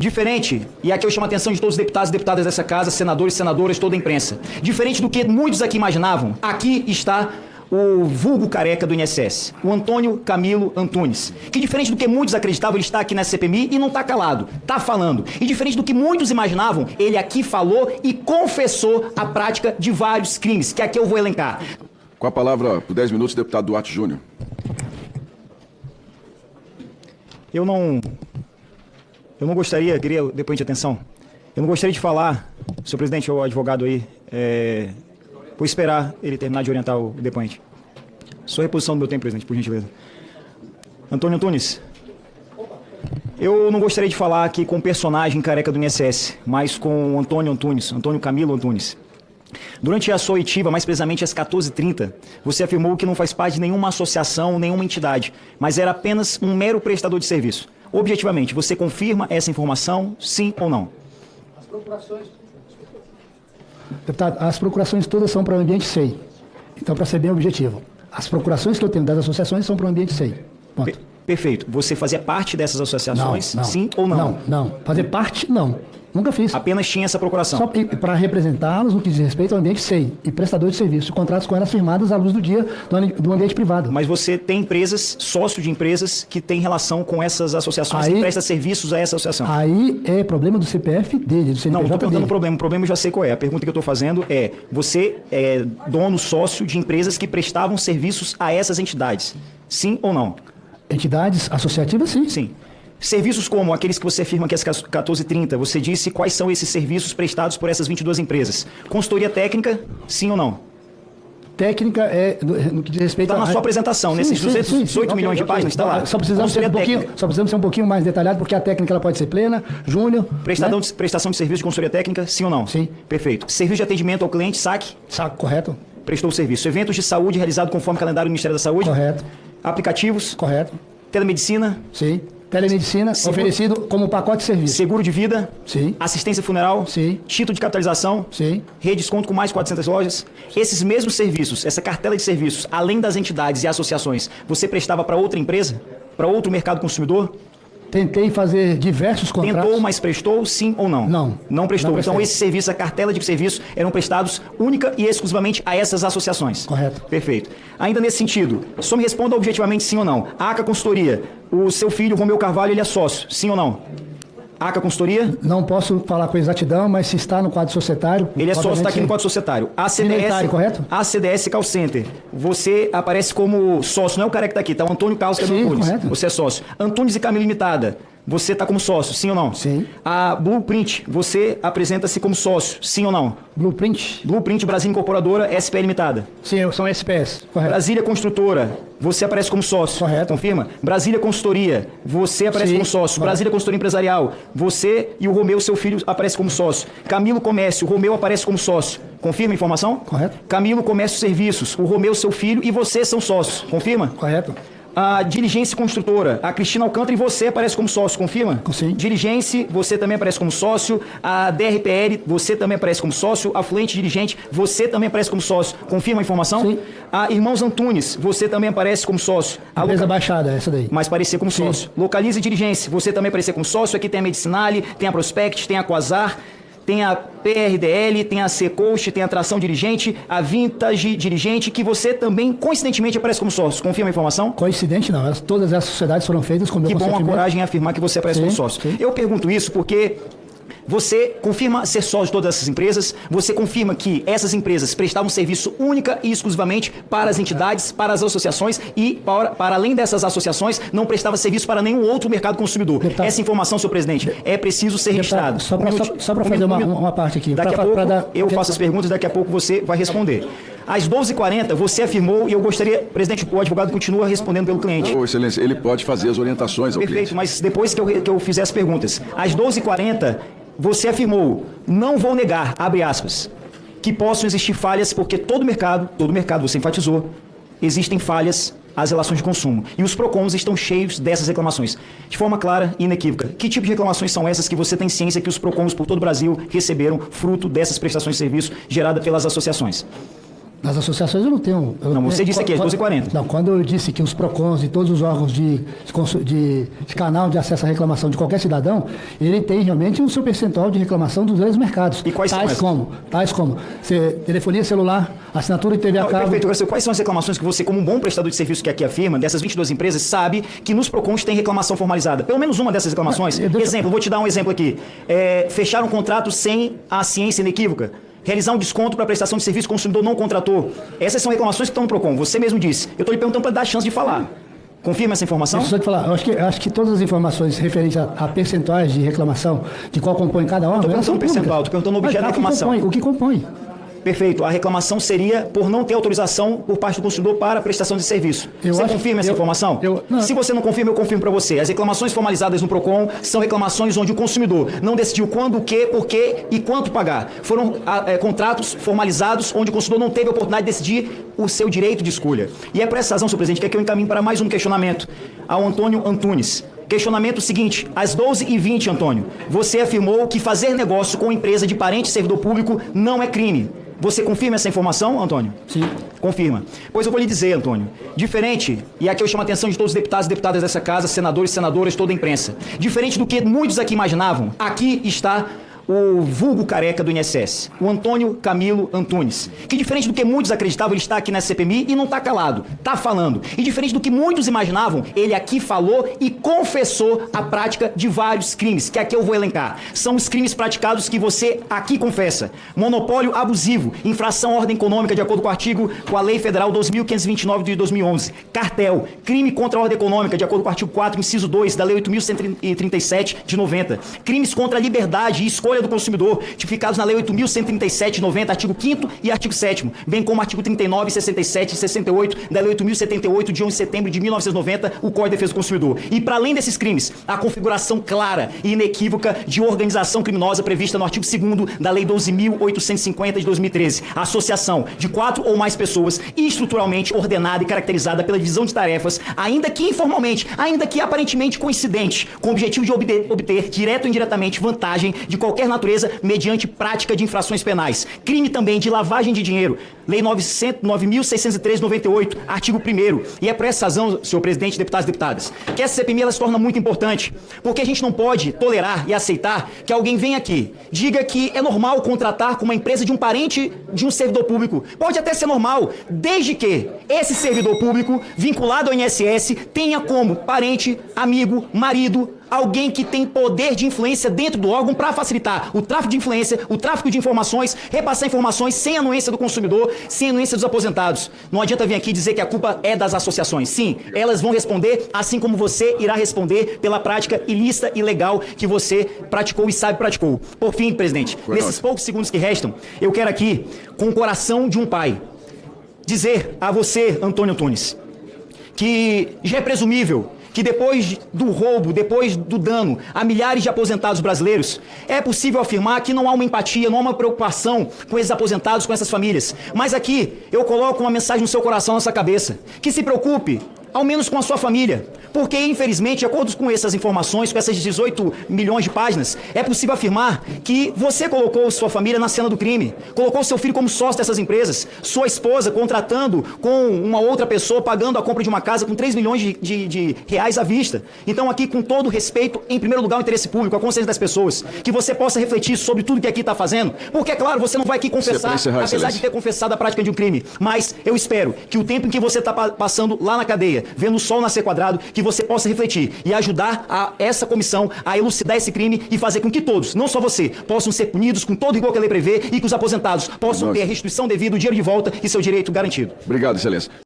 Diferente, e aqui eu chamo a atenção de todos os deputados e deputadas dessa casa, senadores, senadoras, toda a imprensa. Diferente do que muitos aqui imaginavam, aqui está o vulgo careca do INSS, o Antônio Camilo Antunes, que diferente do que muitos acreditavam, ele está aqui na CPMI e não está calado, está falando. E diferente do que muitos imaginavam, ele aqui falou e confessou a prática de vários crimes, que aqui eu vou elencar. Com a palavra, por 10 minutos, deputado Duarte Júnior. Eu não gostaria, queria depois de atenção, eu não gostaria de falar, senhor presidente, o advogado aí, vou esperar ele terminar de orientar o depoente. Sua reposição do meu tempo, presidente, por gentileza. Antônio Antunes, eu não gostaria de falar aqui com o personagem careca do INSS, mas com o Antônio Antunes, Antônio Camilo Antunes. Durante a sua oitiva, mais precisamente às 14h30, você afirmou que não faz parte de nenhuma associação, nenhuma entidade, mas era apenas um mero prestador de serviço. Objetivamente, você confirma essa informação, sim ou não? As procurações... Deputado, as procurações todas são para o ambiente SEI. Então, para ser bem objetivo, as procurações que eu tenho das associações são para o ambiente SEI. Ponto. Perfeito. Você fazia parte dessas associações, não. Sim ou não? Não. Fazer parte, não. Nunca fiz. Apenas tinha essa procuração? Só para representá-los no que diz respeito ao ambiente SEI e prestador de serviço, contratos com elas firmados à luz do dia do ambiente privado. Mas você tem empresas, sócio de empresas, que tem relação com essas associações e presta serviços a essa associação? Aí é problema do CPF dele, do CNPJ Não, estou perguntando dele. o problema eu já sei qual é. A pergunta que eu estou fazendo é, você é dono, sócio de empresas que prestavam serviços a essas entidades, sim ou não? Entidades associativas, sim. Sim. Serviços como aqueles que você afirma que às 14h30, você disse quais são esses serviços prestados por essas 22 empresas. Consultoria técnica, sim ou não? Técnica é no que diz respeito Está na sua apresentação, nesses 218 milhões de páginas, está lá. Só precisamos ser um pouquinho mais detalhado, porque a técnica ela pode ser plena, júnior... Prestação de serviço de consultoria técnica, sim ou não? Sim. Perfeito. Serviço de atendimento ao cliente, saque? Saque, correto. Prestou o serviço. Eventos de saúde realizado conforme o calendário do Ministério da Saúde? Correto. Aplicativos? Correto. Telemedicina? Sim. Telemedicina, oferecido como pacote de serviço. Seguro de vida? Sim. Assistência funeral? Sim. Título de capitalização? Sim. Rede de desconto com mais de 400 lojas? Esses mesmos serviços, essa cartela de serviços, além das entidades e associações, você prestava para outra empresa? Para outro mercado consumidor? Tentei fazer diversos contratos. Tentou, mas prestou, sim ou não? Não. Não prestou. Não prestei. Então, esses serviços, a cartela de serviços, eram prestados única e exclusivamente a essas associações. Correto. Perfeito. Ainda nesse sentido, só me responda objetivamente sim ou não. A ACA Consultoria, o seu filho, Romeu Carvalho, ele é sócio, sim ou não? ACA Consultoria? Não posso falar com exatidão, mas se está no quadro societário... Ele é sócio, está aqui no quadro societário. Correto? ACDS Call Center. Você aparece como sócio, não é o cara que está aqui, tá? O Antônio Carlos Antunes. Correto. Você é sócio. Antunes e Camilo Limitada. Você está como sócio, sim ou não? Sim. A Blueprint, você apresenta-se como sócio, sim ou não? Blueprint? Blueprint Brasil Incorporadora, SPL Limitada. Sim, são SPS, correto. Brasília Construtora, você aparece como sócio. Correto. Confirma? Brasília Consultoria, você aparece como sócio. Correto. Brasília Consultoria Empresarial, você e o Romeu, seu filho, aparece como sócio. Camilo Comércio, o Romeu aparece como sócio. Confirma a informação? Correto. Camilo Comércio e Serviços, o Romeu, seu filho, e você são sócios. Confirma? Correto. A Diligência Construtora, a Cristina Alcântara e você aparece como sócio, confirma? Sim. Diligência, você também aparece como sócio. A DRPL, você também aparece como sócio. A Fluente Dirigente, você também aparece como sócio. Confirma a informação? Sim. A Irmãos Antunes, você também aparece como sócio. A Empresa Baixada, essa daí. Mas parecer como sócio. Localize Dirigência, você também aparecer como sócio. Aqui tem a Medicinale, tem a Prospect, tem a Quasar, tem a PRDL, tem a C-Coach, tem a Tração Dirigente, a Vintage Dirigente, que você também, coincidentemente, aparece como sócio. Confirma a informação? Coincidente não, todas essas sociedades foram feitas com o meu consentimento. Que bom a coragem em afirmar que você aparece como sócio. Sim. Eu pergunto isso porque você confirma ser sócio de todas essas empresas, você confirma que essas empresas prestavam serviço única e exclusivamente para as entidades, para as associações e, para além dessas associações, não prestava serviço para nenhum outro mercado consumidor. Deputado, essa informação, senhor presidente, é preciso ser registrada. Só para fazer uma parte aqui. Daqui a pouco eu faço as perguntas, daqui a pouco você vai responder. Às 12h40, você afirmou, e eu gostaria, presidente, o advogado continua respondendo pelo cliente. Ô, excelência, ele pode fazer as orientações ao Perfeito, cliente. mas depois que eu fizer as perguntas. Às 12h40, você afirmou, não vou negar, abre aspas, que possam existir falhas, porque todo mercado, você enfatizou, existem falhas às relações de consumo. E os PROCONs estão cheios dessas reclamações. De forma clara e inequívoca. Que tipo de reclamações são essas que você tem ciência que os PROCONs por todo o Brasil receberam fruto dessas prestações de serviço geradas pelas associações? Nas associações eu não tenho... Não, você disse aqui, às 12h40. Não, quando eu disse que os PROCONs e todos os órgãos de canal de acesso à reclamação de qualquer cidadão, ele tem realmente o seu percentual de reclamação dos grandes mercados. E quais são essas? Tais como telefonia celular, assinatura de TV a cabo... Perfeito. Agora, quais são as reclamações que você, como um bom prestador de serviço que aqui afirma, dessas 22 empresas, sabe que nos PROCONs tem reclamação formalizada? Pelo menos uma dessas reclamações. Exemplo, vou te dar um exemplo aqui. Fechar um contrato sem a ciência inequívoca. Realizar um desconto para prestação de serviço que o consumidor não contratou. Essas são reclamações que estão no PROCON. Você mesmo disse. Eu estou lhe perguntando para dar chance de falar. Confirma essa informação? Deixa eu te falar. Eu acho que todas as informações referentes a percentuais de reclamação, de qual compõe cada órgão, elas são públicas. Percentual, estou perguntando o objeto da reclamação. O que compõe. Perfeito. A reclamação seria por não ter autorização por parte do consumidor para a prestação de serviço. Você confirma essa informação? Se você não confirma, eu confirmo para você. As reclamações formalizadas no PROCON são reclamações onde o consumidor não decidiu quando, o que, por quê e quanto pagar. Foram contratos formalizados onde o consumidor não teve a oportunidade de decidir o seu direito de escolha. E é por essa razão, senhor presidente, que eu encaminho para mais um questionamento ao Antônio Antunes. Questionamento seguinte, às 12h20, Antônio, você afirmou que fazer negócio com empresa de parente servidor público não é crime. Você confirma essa informação, Antônio? Sim. Confirma. Pois eu vou lhe dizer, Antônio, diferente, e aqui eu chamo a atenção de todos os deputados e deputadas dessa casa, senadores, senadoras, toda a imprensa, diferente do que muitos aqui imaginavam, aqui está o vulgo careca do INSS, o Antônio Camilo Antunes, que diferente do que muitos acreditavam, ele está aqui na CPMI e não está calado, está falando. E diferente do que muitos imaginavam, ele aqui falou e confessou a prática de vários crimes, que aqui eu vou elencar. São os crimes praticados que você aqui confessa. Monopólio abusivo, infração à ordem econômica de acordo com a Lei Federal 2.529 de 2011. Cartel, crime contra a ordem econômica de acordo com o artigo 4, inciso 2 da Lei 8.137 de 90. Crimes contra a liberdade e escolha do consumidor, tipificados na Lei 8.137 de 90, artigo 5º e artigo 7º, bem como artigo 39, 67 e 68 da Lei 8.078 de 11 de setembro de 1990, o Código de Defesa do Consumidor. E para além desses crimes, a configuração clara e inequívoca de organização criminosa prevista no artigo 2º da Lei 12.850 de 2013, a associação de 4 ou mais pessoas estruturalmente ordenada e caracterizada pela divisão de tarefas, ainda que informalmente, ainda que aparentemente coincidente, com o objetivo de obter direto ou indiretamente vantagem de qualquer natureza mediante prática de infrações penais. Crime também de lavagem de dinheiro. Lei 9.603 de 98, artigo 1º. E é por essa razão, senhor presidente, deputados e deputadas, que essa CPMI ela se torna muito importante, porque a gente não pode tolerar e aceitar que alguém venha aqui, diga que é normal contratar com uma empresa de um parente de um servidor público. Pode até ser normal, desde que esse servidor público, vinculado ao INSS, tenha como parente, amigo, marido, alguém que tem poder de influência dentro do órgão para facilitar o tráfico de influência, o tráfico de informações, repassar informações sem anuência do consumidor, sem anuência dos aposentados. Não adianta vir aqui dizer que a culpa é das associações. Sim, elas vão responder, assim como você irá responder pela prática ilícita e ilegal que você praticou e sabe praticou. Por fim, presidente, nesses poucos segundos que restam, eu quero aqui, com o coração de um pai, dizer a você, Antônio Antunes, que já é presumível que depois do roubo, depois do dano a milhares de aposentados brasileiros, é possível afirmar que não há uma empatia, não há uma preocupação com esses aposentados, com essas famílias. Mas aqui eu coloco uma mensagem no seu coração, na sua cabeça, que se preocupe, ao menos com a sua família. Porque, infelizmente, de acordo com essas informações, com essas 18 milhões de páginas, é possível afirmar que você colocou sua família na cena do crime, colocou seu filho como sócio dessas empresas, sua esposa contratando com uma outra pessoa, pagando a compra de uma casa com 3 milhões de reais à vista. Então, aqui, com todo respeito, em primeiro lugar, o interesse público, a consciência das pessoas, que você possa refletir sobre tudo que aqui está fazendo, porque, é claro, você não vai aqui confessar, apesar de ter confessado a prática de um crime, mas eu espero que o tempo em que você está passando lá na cadeia, vendo o sol nascer quadrado, que você possa refletir e ajudar essa comissão a elucidar esse crime e fazer com que todos, não só você, possam ser punidos com todo o rigor que a lei prevê e que os aposentados possam ter a restituição devida, o dinheiro de volta e seu direito garantido. Obrigado, excelência.